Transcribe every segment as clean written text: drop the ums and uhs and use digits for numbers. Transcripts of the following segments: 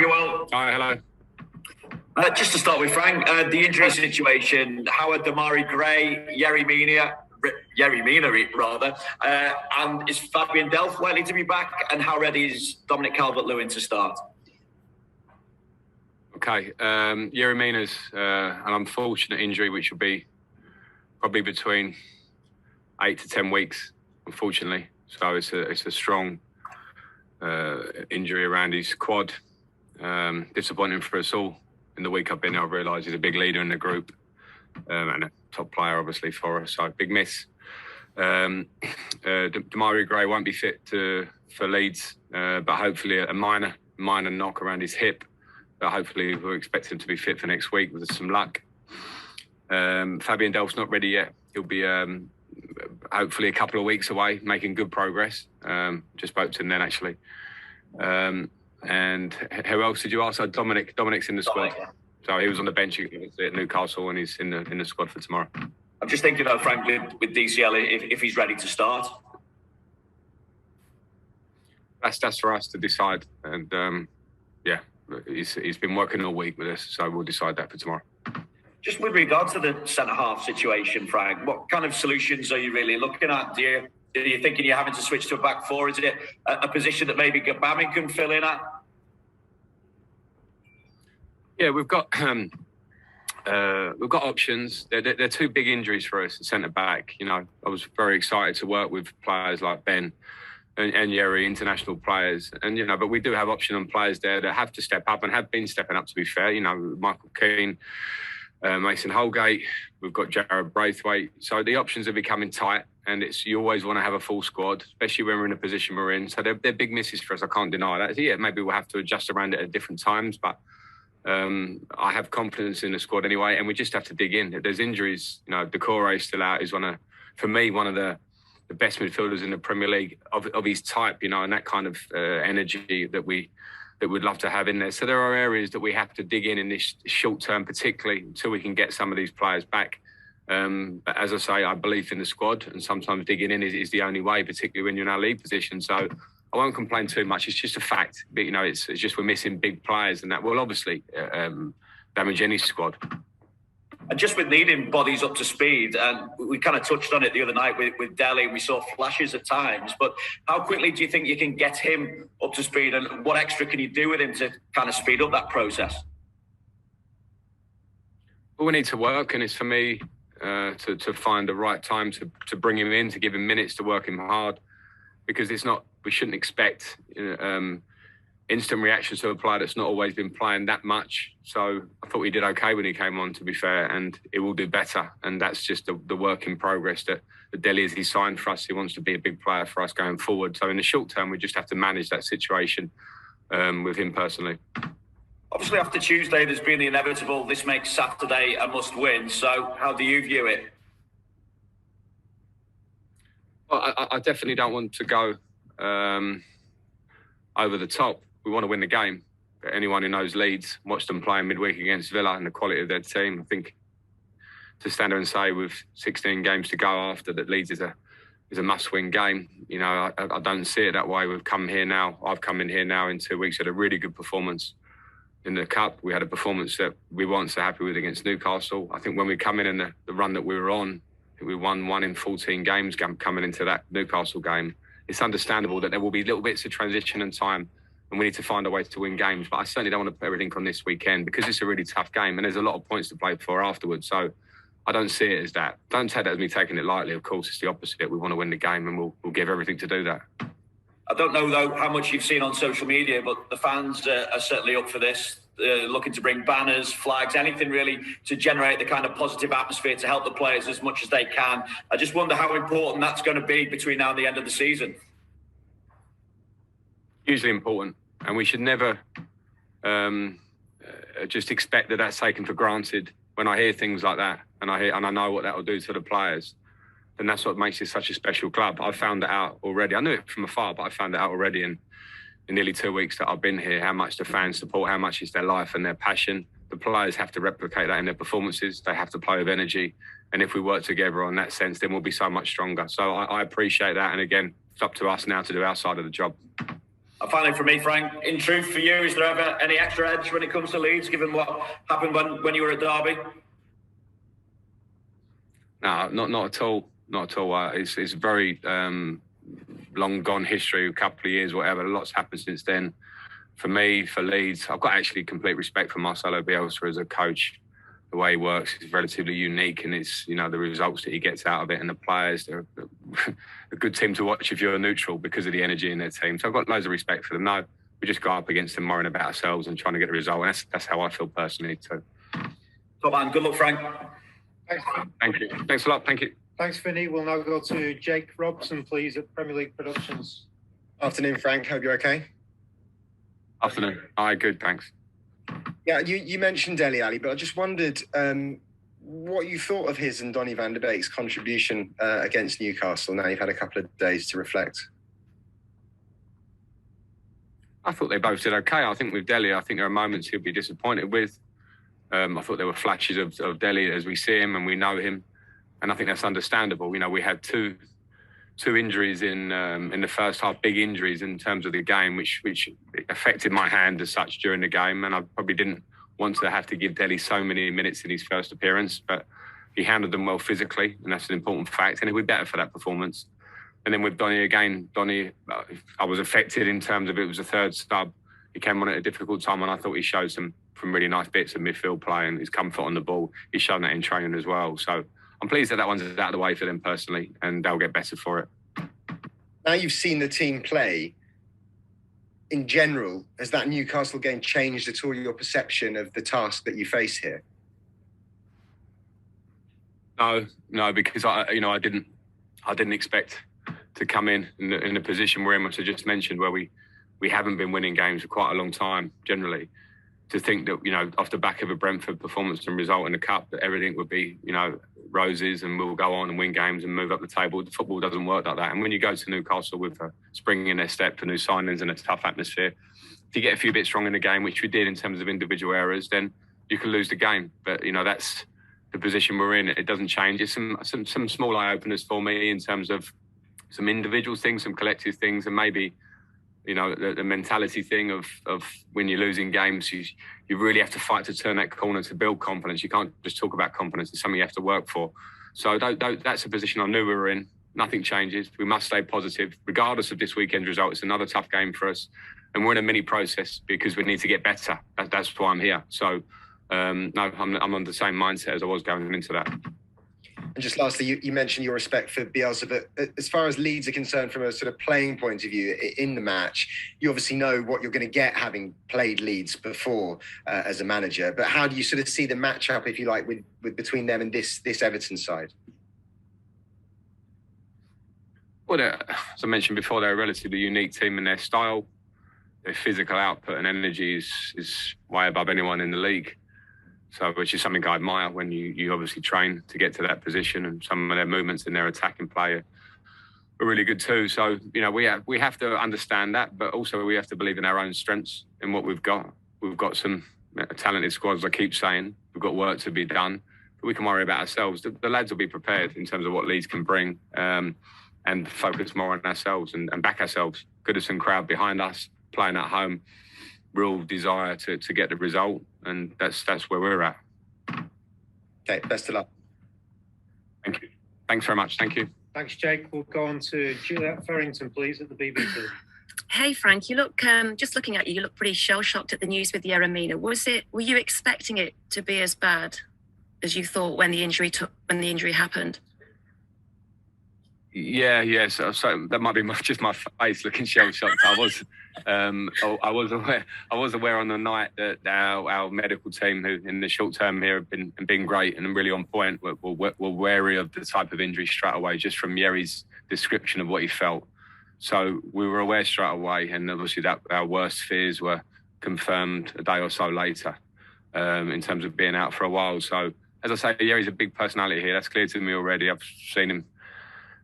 hope you're well. Hi, hello. Just to start with, Frank, the injury situation, how are Demarai Gray, Yerry Mina, and is Fabian Delph likely to be back? And how ready is Dominic Calvert-Lewin to start? Okay, Yerry Mina's an unfortunate injury, which will be probably between 8 to 10 weeks, unfortunately. So it's a strong injury around his quad. Disappointing for us all. In the week I've been there, I've realised he's a big leader in the group and a top player, obviously, for us. So big miss. Demarai Gray won't be fit for Leeds, but hopefully a minor knock around his hip. But hopefully we'll expect him to be fit for next week with some luck. Fabian Delph's not ready yet. He'll be hopefully a couple of weeks away, making good progress. Just spoke to him then, actually. And who else did you ask? Dominic's in the squad. So he was on the bench at Newcastle, and he's in the squad for tomorrow. I'm just thinking, though, Frank, with DCL, if he's ready to start. That's for us to decide. And he's been working all week with us, so we'll decide that for tomorrow. Just with regards to the centre-half situation, Frank, what kind of solutions are you really looking at? Are you thinking you're having to switch to a back four? Is it a position that maybe Gabami can fill in at? Yeah, we've got options. They're two big injuries for us at centre back. You know, I was very excited to work with players like Ben and Yerry, international players, and but we do have option on players there that have to step up and have been stepping up. To be fair, Michael Keane, Mason Holgate, we've got Jared Braithwaite. So the options are becoming tight, and you always want to have a full squad, especially when we're in the position we're in. So they're big misses for us. I can't deny that. So, yeah, maybe we'll have to adjust around it at different times, but I have confidence in the squad anyway, and we just have to dig in. If there's injuries, Decore is still out. He's one of the best midfielders in the Premier League of his type, and that kind of energy that we'd love to have in there. So there are areas that we have to dig in this short term, particularly until we can get some of these players back. But as I say, I believe in the squad, and sometimes digging in is the only way, particularly when you're in our league position. So I won't complain too much. It's just a fact. But, it's just we're missing big players, and that will obviously damage any squad. And just with needing bodies up to speed, and we kind of touched on it the other night with Delhi, we saw flashes at times, but how quickly do you think you can get him up to speed, and what extra can you do with him to kind of speed up that process? Well, we need to work, and it's for me to find the right time to bring him in, to give him minutes, to work him hard, because we shouldn't expect instant reactions to a player that's not always been playing that much. So I thought he did okay when he came on, to be fair, and it will do better. And that's just the work in progress that Delhi is. He signed for us. He wants to be a big player for us going forward. So in the short term, we just have to manage that situation with him personally. Obviously, after Tuesday, there's been the inevitable. This makes Saturday a must-win. So how do you view it? Well, I definitely don't want to go over the top. We want to win the game. But anyone who knows Leeds, watched them playing midweek against Villa and the quality of their team, I think to stand there and say with 16 games to go after that Leeds is a must-win game, I don't see it that way. We've come here now. I've come in here now in 2 weeks, had a really good performance in the Cup. We had a performance that we weren't so happy with against Newcastle. I think when we come in the run that we were on, we won 1 in 14 games coming into that Newcastle game. It's understandable that there will be little bits of transition and time, and we need to find a way to win games. But I certainly don't want to put everything on this weekend, because it's a really tough game and there's a lot of points to play for afterwards. So I don't see it as that. Don't take that as me taking it lightly. Of course, it's the opposite. We want to win the game, and we'll give everything to do that. I don't know, though, how much you've seen on social media, but the fans are certainly up for this. Looking to bring banners, flags, anything really to generate the kind of positive atmosphere to help the players as much as they can. I just wonder how important that's going to be between now and the end of the season. Hugely important, and we should never just expect that that's taken for granted. When I hear things like that, and I know what that will do to the players, then that's what makes it such a special club. I found it out already. I knew it from afar, but I found it out already in nearly 2 weeks that I've been here, how much the fans support, how much is their life and their passion. The players have to replicate that in their performances. They have to play with energy. And if we work together on that sense, then we'll be so much stronger. So I appreciate that. And again, it's up to us now to do our side of the job. Finally, from me, Frank, in truth for you, is there ever any extra edge when it comes to Leeds, given what happened when you were at Derby? No, not at all. Not at all. It's very long gone history, a couple of years, whatever. Lots happened since then. For me, for Leeds, I've got actually complete respect for Marcelo Bielsa as a coach. The way he works is relatively unique, and it's, you know, the results that he gets out of it, and the players. They're a good team to watch if you're neutral because of the energy in their team. So I've got loads of respect for them. No, we just go up against them, worrying about ourselves and trying to get a result. And that's how I feel personally too. Top man, good luck, Frank. Thanks. Thank you. Thanks a lot. Thank you. Thanks, Vinny. We'll now go to Jake Robson, please, at Premier League Productions. Afternoon, Frank. Hope you're okay. Afternoon. Hi, good, thanks. Yeah, you mentioned Dele Alli, but I just wondered what you thought of his and Donny van der Beek's contribution against Newcastle. Now you've had a couple of days to reflect. I thought they both did okay. I think with Dele, I think there are moments he'll be disappointed with. I thought there were flashes of Dele as we see him and we know him, and I think that's understandable. You know, we had two injuries in the first half, big injuries in terms of the game, which affected my hand as such during the game, and I probably didn't want to have to give Dele so many minutes in his first appearance, but he handled them well physically, and that's an important fact, and he'll be better for that performance. And then with Donny again, I was affected in terms of it was a third sub. He came on at a difficult time, and I thought he showed some really nice bits of midfield play and his comfort on the ball. He's shown that in training as well. So I'm pleased that one's out of the way for them personally, and they'll get better for it. Now you've seen the team play, in general, has that Newcastle game changed at all your perception of the task that you face here? No, because I didn't expect to come in the position we're in, which I just mentioned, where we haven't been winning games for quite a long time generally. To think that, you know, off the back of a Brentford performance and result in the cup, that everything would be, you know, roses and we'll go on and win games and move up the table. The football doesn't work like that. And when you go to Newcastle with a spring in their step for new signings and a tough atmosphere, if you get a few bits wrong in the game, which we did in terms of individual errors, then you can lose the game. But, you know, that's the position we're in. It doesn't change. It's some small eye openers for me in terms of some individual things, some collective things, and maybe, you know, the mentality thing of when you're losing games, you really have to fight to turn that corner to build confidence. You can't just talk about confidence. It's something you have to work for. So that's a position I knew we were in. Nothing changes. We must stay positive. Regardless of this weekend's result, it's another tough game for us. And we're in a mini process because we need to get better. That's why I'm here. So, no, I'm on the same mindset as I was going into that. And just lastly, you mentioned your respect for Bielsa, but as far as Leeds are concerned from a sort of playing point of view in the match, you obviously know what you're going to get having played Leeds before as a manager. But how do you sort of see the matchup, if you like, with between them and this Everton side? Well, as I mentioned before, they're a relatively unique team in their style. Their physical output and energy is way above anyone in the league. So, which is something I admire when you obviously train to get to that position, and some of their movements in their attacking play are really good too. So, you know, we have to understand that, but also we have to believe in our own strengths and what we've got. We've got some talented squads, I keep saying. We've got work to be done, but we can worry about ourselves. The lads will be prepared in terms of what Leeds can bring, and focus more on ourselves and back ourselves. Goodison crowd behind us, playing at home. Real desire to get the result, and that's where we're at. Okay, best of luck. Thank you. Thanks very much. Thank you. Thanks, Jake. We'll go on to Juliet Ferrington, please, at the BBC. Hey, Frank. You look just looking at you. You look pretty shell-shocked at the news with Mina. Were you expecting it to be as bad as you thought when the injury happened? Yeah. So that might be just my face looking shell-shocked. I was aware on the night that our medical team, who in the short term here have been great and really on point, were wary of the type of injury straight away, just from Yerry's description of what he felt. So we were aware straight away, and obviously that our worst fears were confirmed a day or so later, in terms of being out for a while. So as I say, Yerry's a big personality here. That's clear to me already. I've seen him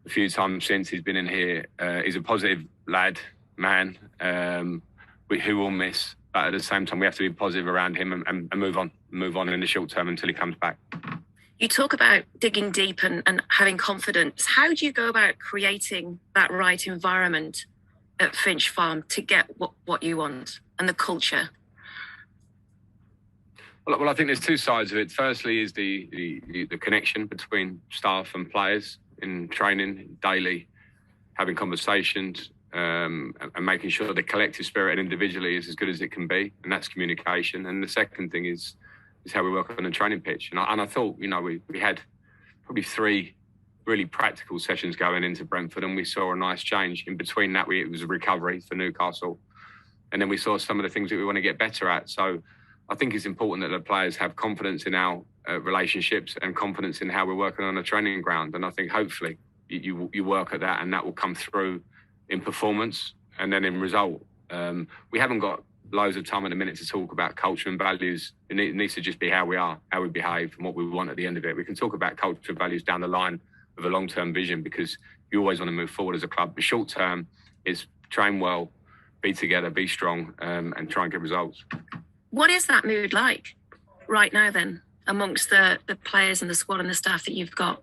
a few times since he's been in here. He's a positive lad, man, who will miss. But at the same time, we have to be positive around him and move on in the short term until he comes back. You talk about digging deep and having confidence. How do you go about creating that right environment at Finch Farm to get what you want and the culture? Well, I think there's two sides of it. Firstly is the connection between staff and players in training daily, having conversations and making sure the collective spirit and individually is as good as it can be, and that's communication. And the second thing is how we work on the training pitch. And I thought, we had probably 3 really practical sessions going into Brentford, and we saw a nice change. In between that, it was a recovery for Newcastle, and then we saw some of the things that we want to get better at. So I think it's important that the players have confidence in our relationships and confidence in how we're working on a training ground. And I think hopefully you work at that, and that will come through in performance and then in result. We haven't got loads of time in a minute to talk about culture and values. It needs to just be how we are, how we behave, and what we want at the end of it. We can talk about culture and values down the line of a long-term vision, because you always want to move forward as a club. The short term is train well, be together, be strong, and try and get results. What is that mood like right now then, amongst the players and the squad and the staff that you've got?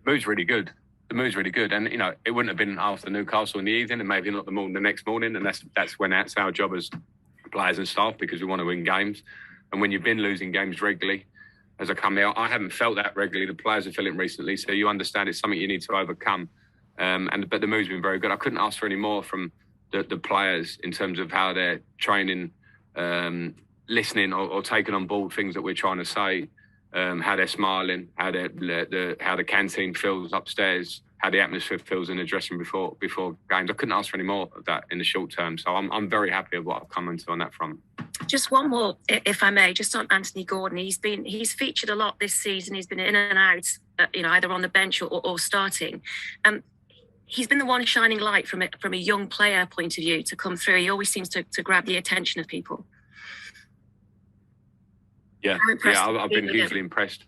The mood's really good. And, it wouldn't have been after Newcastle in the evening, and maybe not the next morning. And that's our job as players and staff, because we want to win games. And when you've been losing games regularly, as I come here, I haven't felt that regularly. The players have felt it recently. So you understand it's something you need to overcome. But the mood's been very good. I couldn't ask for any more from the players in terms of how they're training, listening or taking on board things that we're trying to say, how they're smiling, how the canteen feels upstairs, how the atmosphere feels in the dressing before games. I couldn't ask for any more of that in the short term. So I'm very happy with what I've come into on that front. Just one more, if I may, just on Anthony Gordon. He's featured a lot this season. He's been in and out, either on the bench or starting. He's been the one shining light from a young player point of view to come through. He always seems to grab the attention of people. Yeah, I've been hugely impressed.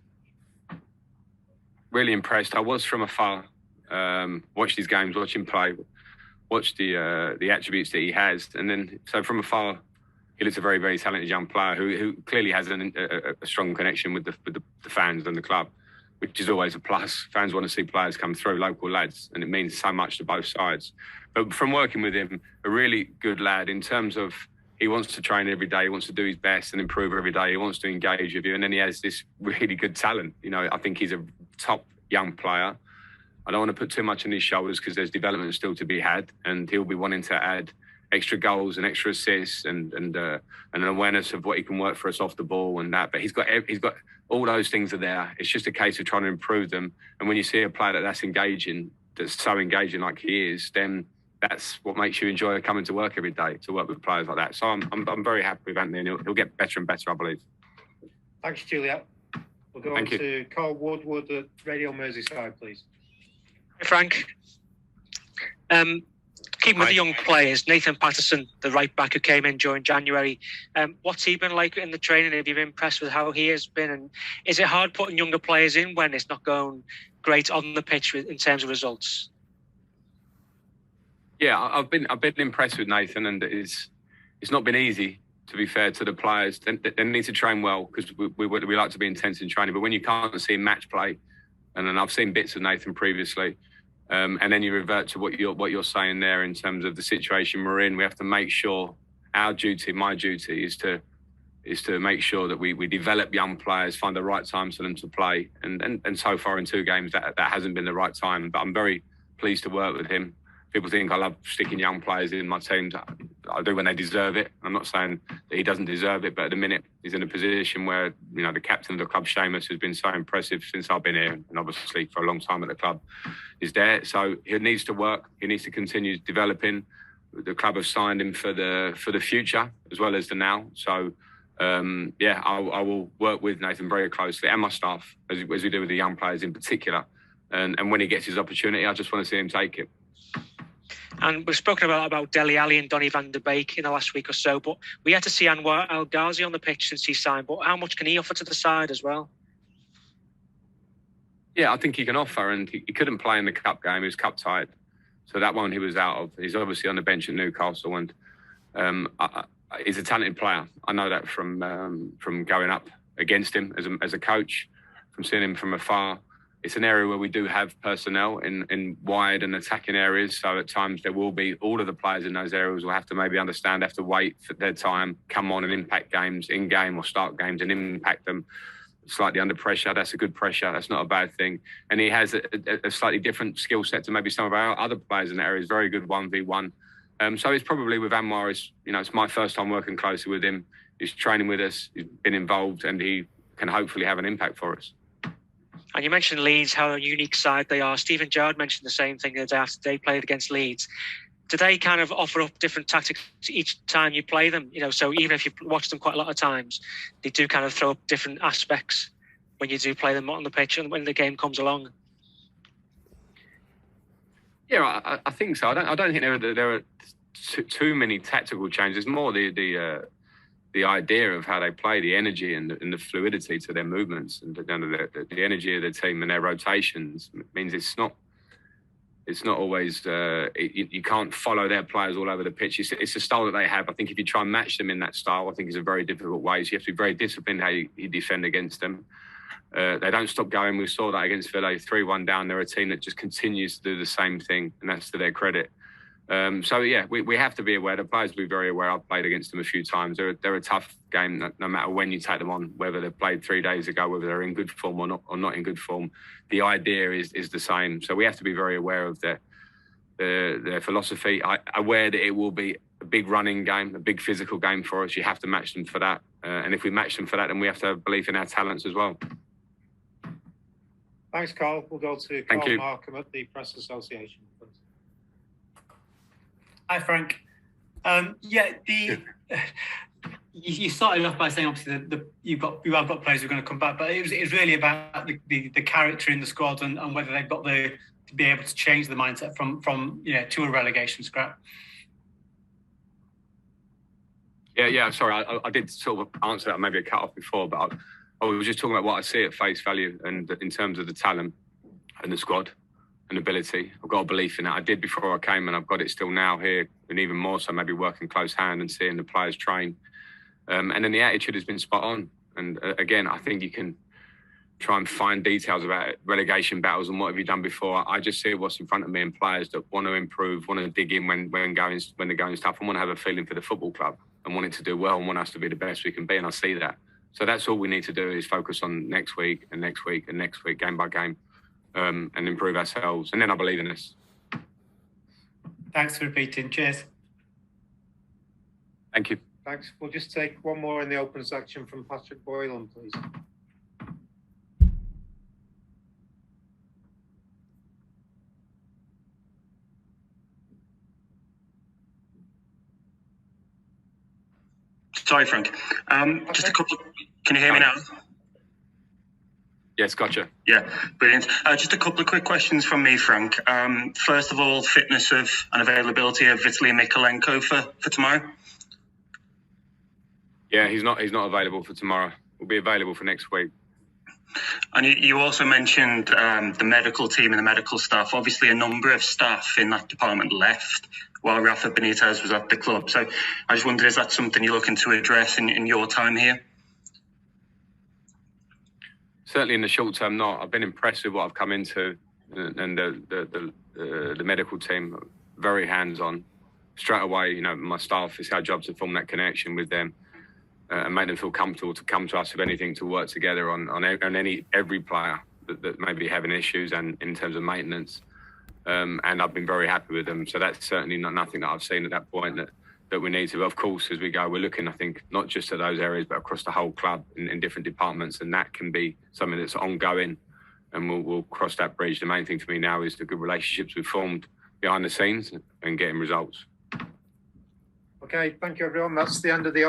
Really impressed. I was from afar. Watched his games, watched him play, watched the attributes that he has, and then so from afar, he looks a very, very talented young player who clearly has a strong connection with the fans and the club, which is always a plus. Fans want to see players come through, local lads, and it means so much to both sides. But from working with him, a really good lad in terms of he wants to train every day, he wants to do his best and improve every day, he wants to engage with you, and then he has this really good talent. I think he's a top young player. I don't want to put too much on his shoulders because there's development still to be had, and he'll be wanting to add extra goals and extra assists and an awareness of what he can work for us off the ball and that. But he's got all those things are there. It's just a case of trying to improve them. And when you see a player that's engaging, that's so engaging like he is, then that's what makes you enjoy coming to work every day, to work with players like that. So I'm very happy with Anthony, and he'll get better and better, I believe. Thanks, Juliet. We'll go on to Carl Woodward at Radio Merseyside, please. Hi, Frank. Keeping with the young players, Nathan Patterson, the right back who came in during January, what's he been like in the training? Have you been impressed with how he has been? And is it hard putting younger players in when it's not going great on the pitch in terms of results? Yeah, I've been impressed with Nathan, and it's not been easy, to be fair to the players. They need to train well, because we like to be intense in training. But when you can't see match play, and then I've seen bits of Nathan previously, and then you revert to what you're saying there in terms of the situation we're in. We have to make sure my duty is to make sure that we develop young players, find the right times for them to play. And so far in 2 games, that hasn't been the right time. But I'm very pleased to work with him. People think I love sticking young players in my teams. I do when they deserve it. I'm not saying that he doesn't deserve it, but at the minute he's in a position where, the captain of the club, Seamus, has been so impressive since I've been here, and obviously for a long time at the club, is there. So he needs to work. He needs to continue developing. The club have signed him for the future as well as the now. So I will work with Nathan very closely, and my staff, as we do with the young players in particular. And when he gets his opportunity, I just want to see him take it. And we've spoken about Dele Alli and Donny van der Beek in the last week or so, but we had to see Anwar Alghazi on the pitch since he signed. But how much can he offer to the side as well? Yeah, I think he can offer, and he couldn't play in the cup game. He was cup tied, so that one he was out of. He's obviously on the bench at Newcastle, and he's a talented player. I know that from going up against him as a coach, from seeing him from afar. it's an area where we do have personnel in wide and attacking areas. So at times there will be all of the players in those areas will have to maybe understand, have to wait for their time, come on and impact games in game or start games and impact them slightly under pressure. That's a good pressure. That's not a bad thing. And he has a slightly different skill set to maybe some of our other players in that area. He's very good 1v1. So it's probably with Anwar, it's my first time working closely with him. He's training with us, he's been involved, and he can hopefully have an impact for us. And you mentioned Leeds, how a unique side they are. Stephen Gerrard mentioned the same thing the day after they played against Leeds. Do they kind of offer up different tactics each time you play them? So even if you've watched them quite a lot of times, they do kind of throw up different aspects when you do play them on the pitch and when the game comes along. Yeah, I think so. I don't think there are too many tactical changes. More the idea of how they play, the energy and the fluidity to their movements, and the energy of the team and their rotations means it's not always you can't follow their players all over the pitch. It's a style that they have. I think if you try and match them in that style, I think it's a very difficult way. So you have to be very disciplined how you defend against them. They don't stop going. We saw that against Villa, 3-1 down. They're a team that just continues to do the same thing, and that's to their credit. So yeah, we have to be aware. The players will be very aware. I've played against them a few times. They're a tough game, no matter when you take them on, whether they've played 3 days ago, whether they're in good form or not in good form. The idea is the same. So we have to be very aware of their philosophy. Aware that it will be a big running game, a big physical game for us. You have to match them for that. And if we match them for that, then we have to have belief in our talents as well. Thanks, Carl. We'll go to Carl Markham at the Press Association. Hi, Frank. You started off by saying obviously that you have got players who are going to come back, but it was really about the character in the squad and whether they've got to be able to change the mindset from to a relegation scrap. Yeah. Sorry, I did sort of answer that, maybe a cut off before, but I was just talking about what I see at face value and in terms of the talent and the squad and ability. I've got a belief in that. I did before I came, and I've got it still now here, and even more so maybe working close hand and seeing the players train. And then the attitude has been spot on. And again, I think you can try and find details about it, relegation battles and what have you done before. I just see what's in front of me and players that want to improve, want to dig in when they're going tough, and want to have a feeling for the football club and want it to do well and want us to be the best we can be. And I see that. So that's all we need to do is focus on next week and next week and next week, game by game, and improve ourselves. And then I believe in us. Thanks for repeating. Cheers. Thank you. Thanks. We'll just take one more in the open section from Patrick Boylan, please. Sorry, Frank. Just a couple. Can you hear me now? Yes, gotcha. Yeah, brilliant. Just a couple of quick questions from me, Frank. First of all, fitness of and availability of Vitaly Mykolenko for tomorrow. Yeah, he's not available for tomorrow. We'll be available for next week. And you also mentioned the medical team and the medical staff. Obviously, a number of staff in that department left while Rafa Benitez was at the club. So I just wondered, is that something you're looking to address in your time here? Certainly in the short term, not. I've been impressed with what I've come into, and the medical team, very hands-on. Straight away, my staff, it's our job to form that connection with them and make them feel comfortable to come to us with anything, to work together on every player that may be having issues and in terms of maintenance. And I've been very happy with them. So that's certainly nothing that I've seen at that point that we need to. But of course, as we go, we're looking, I think, not just at those areas, but across the whole club in different departments. And that can be something that's ongoing, and we'll cross that bridge. The main thing for me now is the good relationships we've formed behind the scenes and getting results. Okay, thank you, everyone. That's the end of the